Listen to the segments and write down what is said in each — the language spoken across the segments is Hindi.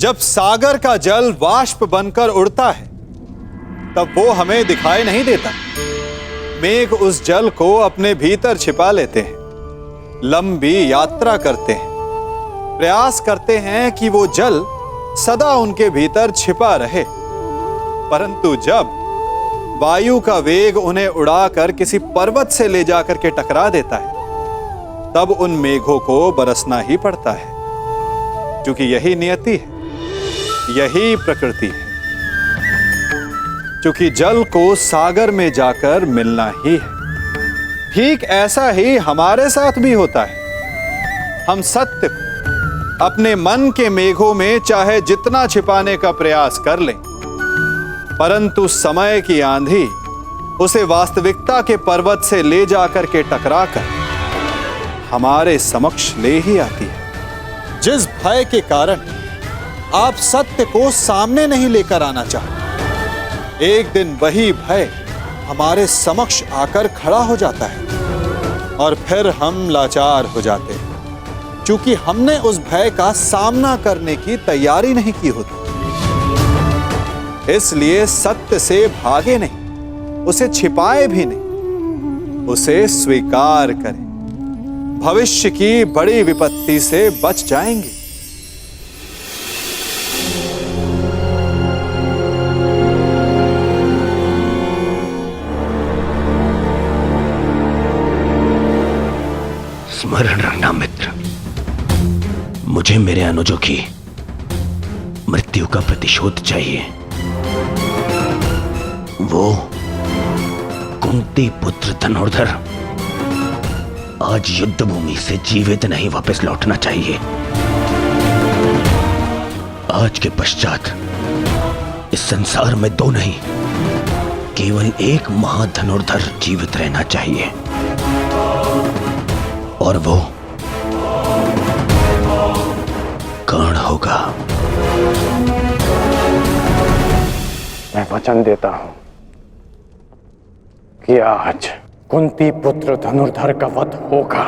जब सागर का जल वाष्प बनकर उड़ता है तब वो हमें दिखाई नहीं देता। मेघ उस जल को अपने भीतर छिपा लेते हैं, लंबी यात्रा करते हैं, प्रयास करते हैं कि वो जल सदा उनके भीतर छिपा रहे। परंतु जब वायु का वेग उन्हें उड़ाकर किसी पर्वत से ले जाकर के टकरा देता है तब उन मेघों को बरसना ही पड़ता है, क्योंकि यही नियति है, यही प्रकृति है। क्योंकि जल को सागर में जाकर मिलना ही है। ठीक ऐसा ही हमारे साथ भी होता है। हम सत्य को अपने मन के मेघों में चाहे जितना छिपाने का प्रयास कर लें, परंतु समय की आंधी उसे वास्तविकता के पर्वत से ले जाकर के टकराकर हमारे समक्ष ले ही आती है। जिस भय के कारण आप सत्य को सामने नहीं लेकर आना चाहते, एक दिन वही भय हमारे समक्ष आकर खड़ा हो जाता है और फिर हम लाचार हो जाते हैं, क्योंकि हमने उस भय का सामना करने की तैयारी नहीं की होती। इसलिए सत्य से भागे नहीं, उसे छिपाए भी नहीं, उसे स्वीकार करें। भविष्य की बड़ी विपत्ति से बच जाएंगे। स्मरण रखना मित्र, मुझे मेरे अनुजों की मृत्यु का प्रतिशोध चाहिए। वो कुंती पुत्र धनुर्धर आज युद्ध भूमि से जीवित नहीं वापस लौटना चाहिए। आज के पश्चात इस संसार में दो नहीं, केवल एक महाधनुर्धर जीवित रहना चाहिए, और वो कर्ण होगा। मैं वचन देता हूं कि आज कुंती पुत्र धनुर्धर का वध होगा।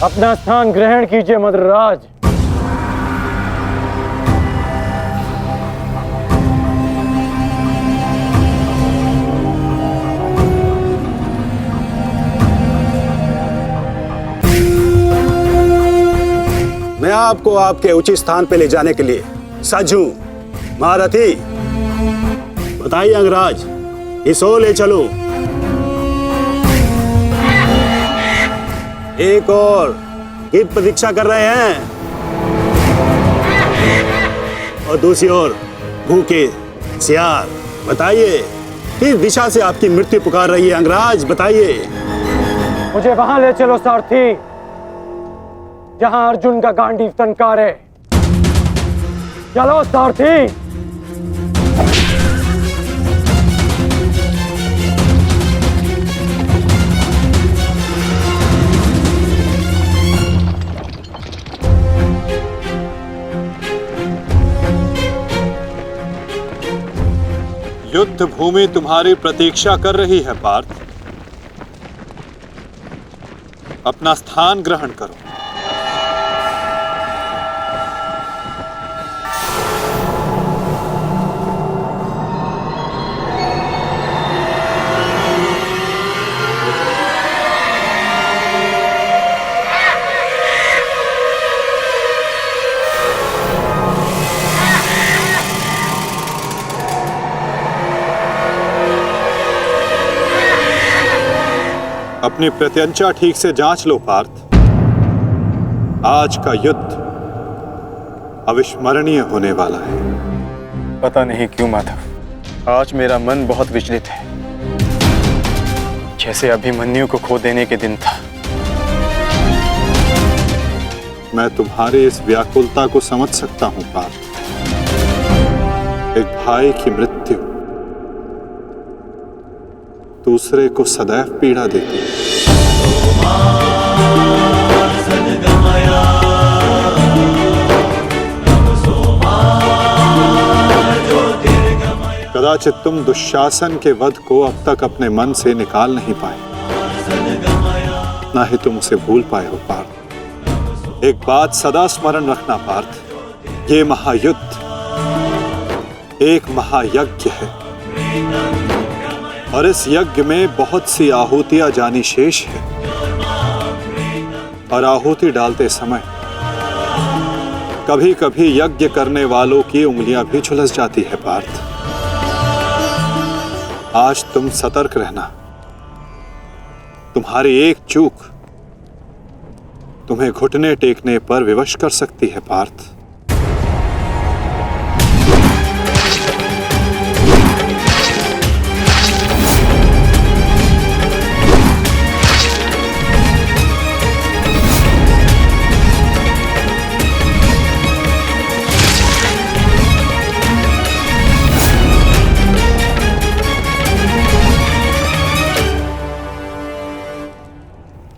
अपना स्थान ग्रहण कीजिए मद्रराज। मैं आपको आपके उचित स्थान पे ले जाने के लिए सज्ज हूं। महारथी, बताइए अंगराज, इस ओर ले चलो। एक और की प्रतीक्षा कर रहे हैं, और दूसरी ओर भूखे सियार। बताइए किस दिशा से आपकी मृत्यु पुकार रही है अंगराज, बताइए। मुझे वहां ले चलो सारथी, जहां अर्जुन का गांडीव टंकार है। चलो सारथी। युद्ध भूमि तुम्हारी प्रतीक्षा कर रही है पार्थ। अपना स्थान ग्रहण करो। अपनी प्रत्यंचा ठीक से जांच लो पार्थ। आज का युद्ध अविस्मरणीय होने वाला है। पता नहीं क्यों माधव, आज मेरा मन बहुत विचलित है, जैसे अभिमन्यु को खो देने के दिन था। मैं तुम्हारी इस व्याकुलता को समझ सकता हूं पार्थ। एक भाई की मृत्यु दूसरे को सदैव पीड़ा देती है। कदाचित तुम दुशासन के वध को अब तक अपने मन से निकाल नहीं पाए, ना ही तुम उसे भूल पाए हो पार्थ। एक बात सदा स्मरण रखना पार्थ, ये महायुद्ध एक महायज्ञ है और इस यज्ञ में बहुत सी आहुतियां जानी शेष है और आहुति डालते समय कभी कभी यज्ञ करने वालों की उंगलियां भी झुलस जाती है पार्थ। आज तुम सतर्क रहना, तुम्हारी एक चूक तुम्हें घुटने टेकने पर विवश कर सकती है पार्थ।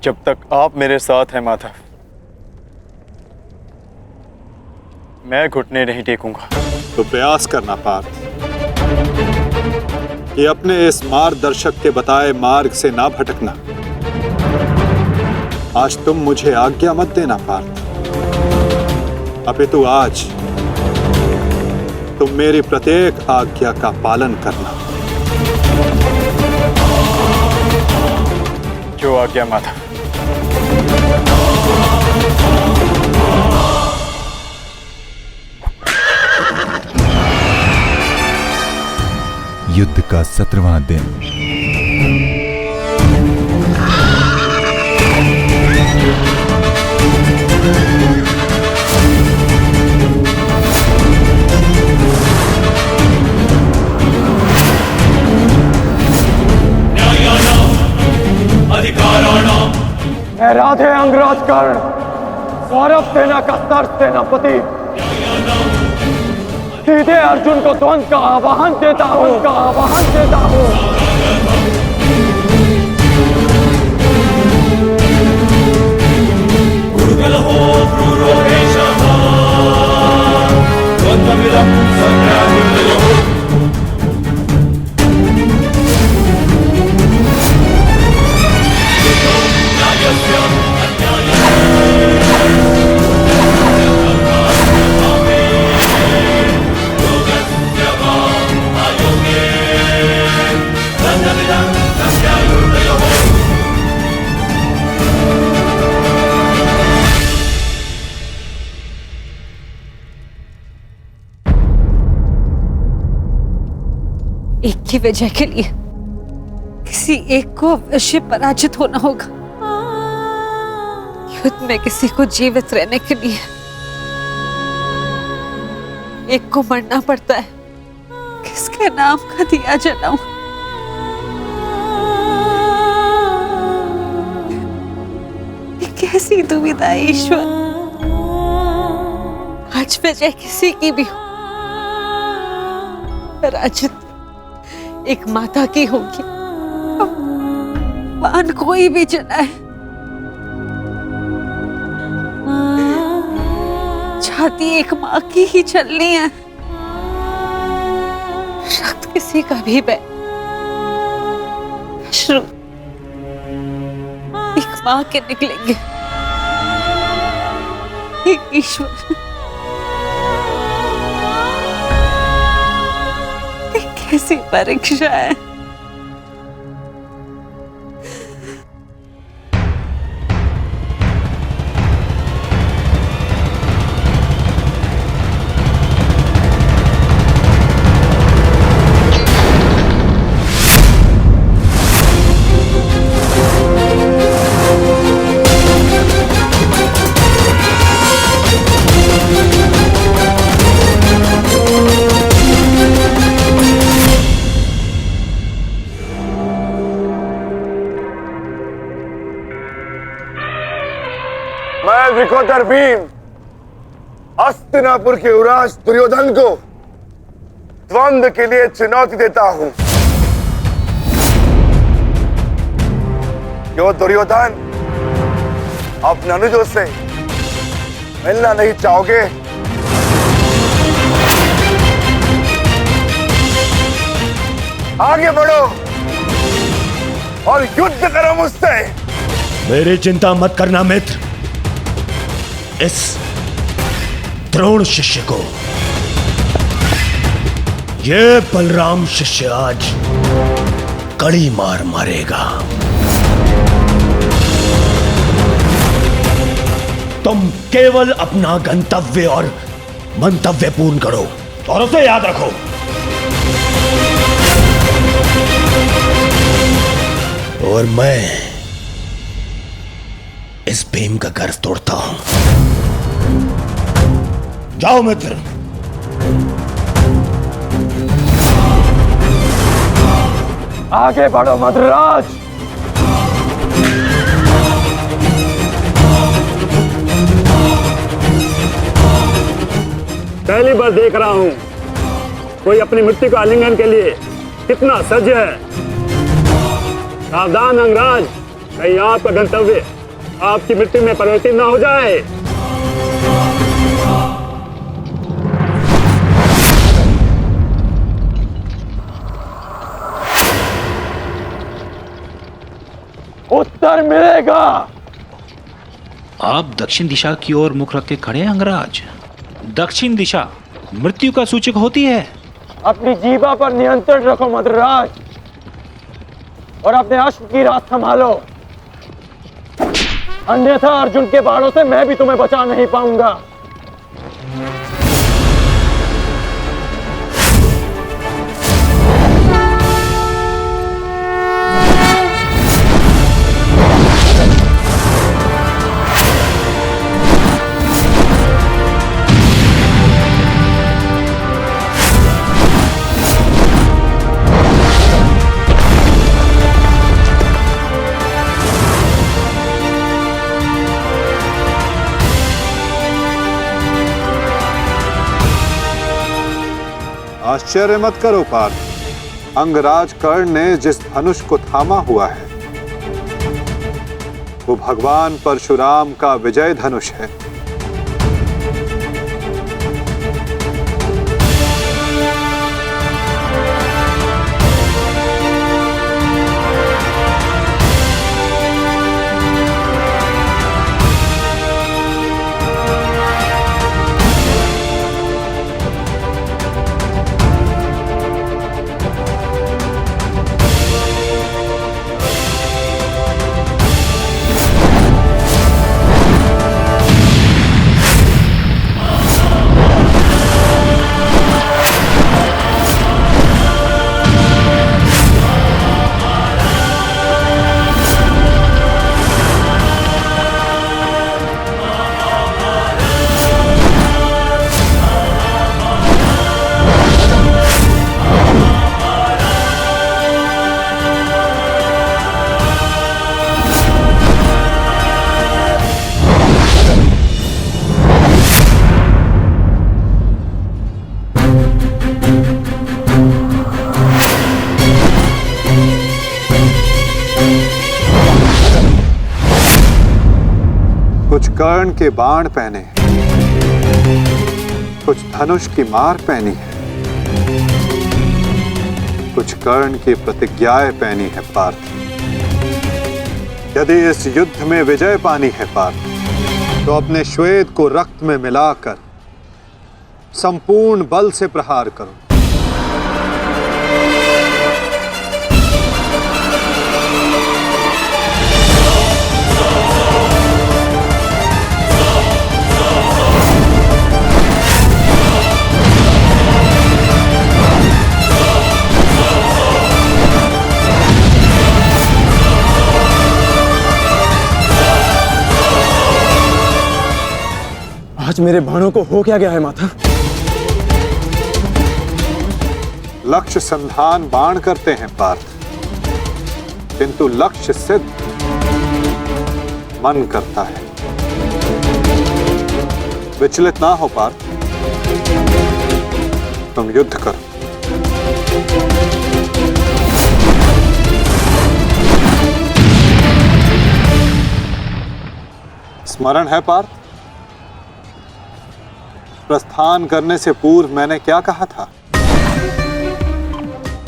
जब तक आप मेरे साथ हैं माधव, मैं घुटने नहीं टेकूंगा। तो प्रयास करना पार्थ कि अपने इस मार्गदर्शक के बताए मार्ग से ना भटकना। आज तुम मुझे आज्ञा मत देना पार्थ, अपितु आज तुम मेरी प्रत्येक आज्ञा का पालन करना। जो आज्ञा माधव। युद्ध का 17वां दिन। मैं राधे अंगराज कर्ण, कौरव सेना का सेनापति सीधे अर्जुन को द्वंद्व का आह्वान देता हूँ। एक की वजह के लिए किसी एक को अवश्य पराजित होना होगा। युद्ध में किसी को जीवित रहने के लिए एक को मरना पड़ता है। किसके नाम का दिया जलाऊं? ये कैसी दुविधा है ईश्वर। आज वजह किसी की भी हो, पराजित एक माता की होगी। बाण कोई भी चलाए, छाती एक माँ की ही चलनी है। रक्त किसी का भी बहे, अश्रु एक माँ के निकलेंगे। एक ईश्वर, कैसी परीक्षा है। मैं विकोदर भीम हस्तिनापुर के युवराज दुर्योधन को द्वंद्व के लिए चुनौती देता हूं। क्यों दुर्योधन, अपने अनुजों से मिलना नहीं चाहोगे? आगे बढ़ो और युद्ध करो मुझसे। मेरी चिंता मत करना मित्र। इस द्रोण शिष्य को ये बलराम शिष्य आज कड़ी मार मारेगा। तुम केवल अपना गंतव्य और मंतव्य पूर्ण करो और उसे याद रखो। और मैं इस भीम का गर्व तोड़ता हूं। जाओ मित्र। आगे बढ़ो मद्रराज। पहली बार देख रहा हूं कोई अपनी मृत्यु का आलिंगन के लिए कितना सज्ज है। सावधान अंगराज, कहीं आपका गंतव्य आपकी मृत्यु में परिवर्तित न हो जाए। उत्तर मिलेगा। आप दक्षिण दिशा की ओर मुख रख के खड़े हैं अंगराज। दक्षिण दिशा मृत्यु का सूचक होती है। अपनी जीवा पर नियंत्रण रखो मद्रराज और अपने अश्व की रात संभालो, अन्यथा अर्जुन के बाणों से मैं भी तुम्हें बचा नहीं पाऊंगा। आश्चर्य मत करो पार्थ, अंगराज कर्ण ने जिस धनुष को थामा हुआ है वो भगवान परशुराम का विजय धनुष है। कुछ कर्ण के बाण पहने, कुछ धनुष की मार पहनी है, कुछ कर्ण की प्रतिज्ञाएं पहनी है पार्थ। यदि इस युद्ध में विजय पानी है पार्थ, तो अपने श्वेत को रक्त में मिलाकर संपूर्ण बल से प्रहार करो। आज मेरे बाणों को हो क्या गया है माता? लक्ष्य संधान बाण करते हैं पार्थ, किंतु लक्ष्य सिद्ध मन करता है। विचलित ना हो पार्थ, तुम युद्ध करो। स्मरण है पार्थ? प्रस्थान करने से पूर्व मैंने क्या कहा था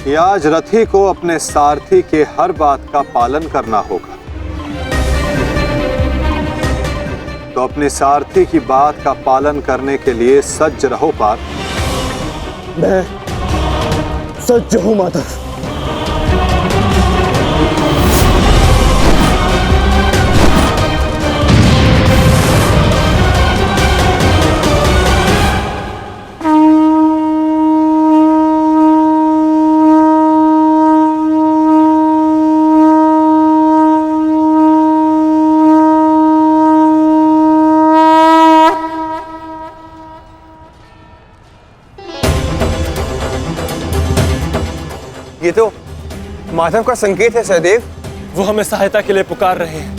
कि आज रथी को अपने सारथी के हर बात का पालन करना होगा। तो अपने सारथी की बात का पालन करने के लिए सज्ज रहो पार्थ। मैं सज्ज हूं माधव। ये तो माधव का संकेत है सहदेव। वो हमें सहायता के लिए पुकार रहे हैं।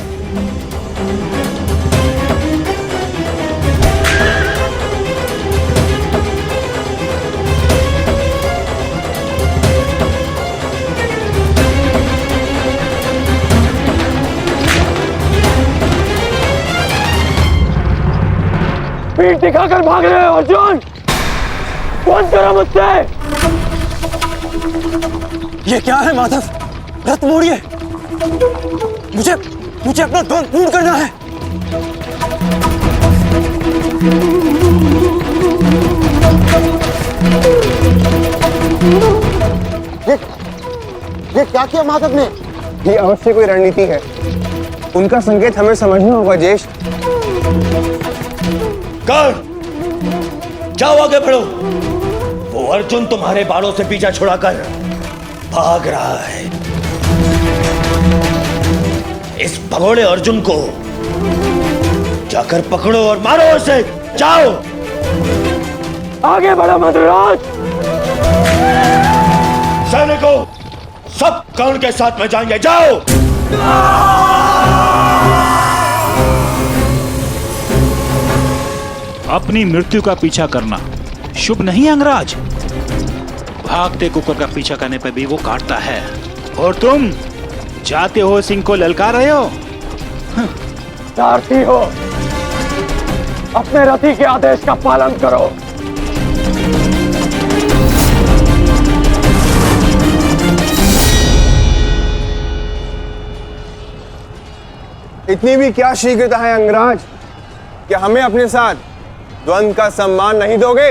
पीठ दिखाकर भाग रहे हो अर्जुन। कौन करो मुझसे? ये क्या है माधव? रथ मोड़िए। मुझे अपना ध्वज पूर्ण करना है। ये क्या किया माधव ने? ये अवश्य कोई रणनीति है। उनका संकेत हमें समझना होगा ज्येष्ठ। कर जाओ, आगे बढ़ो। वो अर्जुन तुम्हारे बालों से पीछा छुड़ाकर भाग रहा है। इस भगोड़े अर्जुन को जाकर पकड़ो और मारो उसे। जाओ, आगे बढ़ो मधुराज। सैनिकों, सब कर्ण के साथ में जाएंगे। जाओ। अपनी मृत्यु का पीछा करना शुभ नहीं अंगराज। भागते कुकुर का पीछा करने पर भी वो काटता है, और तुम जाते हो सिंह को ललकार रहे हो। सारथी हो, अपने रथी के आदेश का पालन करो। इतनी भी क्या शीघ्रता है अंगराज? क्या हमें अपने साथ द्वंद्व का सम्मान नहीं दोगे?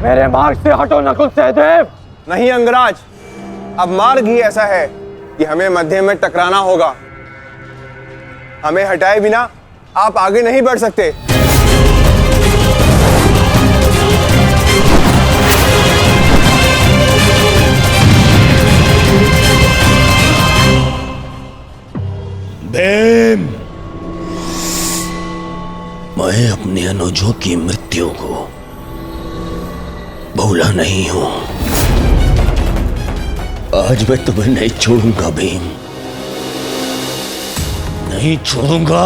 मेरे मार्ग से हटो नकुल सहदेव। नहीं अंगराज, अब मार्ग ही ऐसा है कि हमें मध्य में टकराना होगा। हमें हटाए बिना आप आगे नहीं बढ़ सकते। भीम, मैं अपने अनुजों की मृत्यु को भूला नहीं हूं। आज मैं तुम्हें नहीं छोड़ूंगा भीम, नहीं छोड़ूंगा।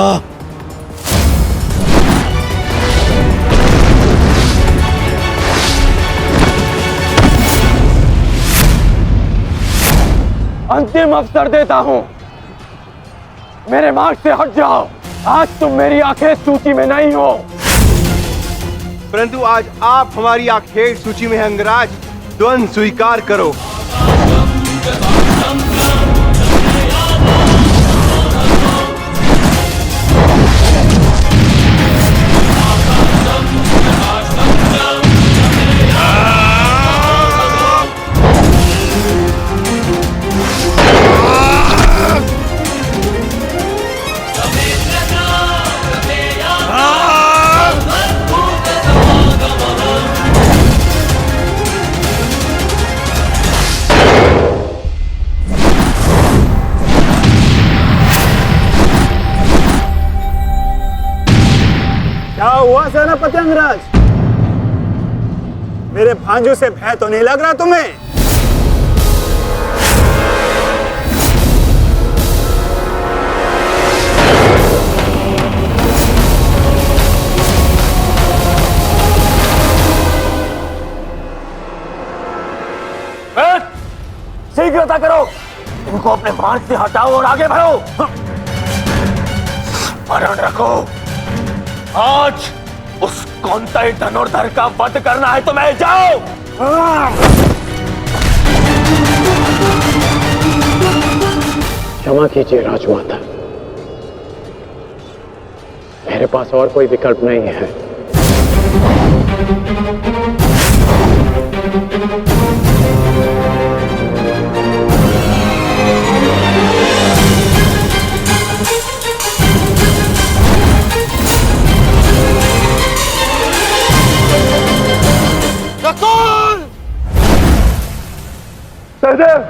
अंतिम अवसर देता हूं, मेरे मार्ग से हट जाओ। आज तुम मेरी आखेट सूची में नहीं हो, परंतु आज आप हमारी आखेट सूची में हैं अंगराज। द्वंद्व स्वीकार करो। क्या हुआ सेनापति अंगराज? मेरे भांजू से भय तो नहीं लग रहा तुम्हें? शीघ्रता करो, इनको अपने मार्ग से हटाओ और आगे बढ़ो। स्मरण रखो, आज उस कौंतई धनुर्धर का वध करना है तुम्हें। जाओ। क्षमा कीजिए राजमाता, मेरे पास और कोई विकल्प नहीं है। सहदेव!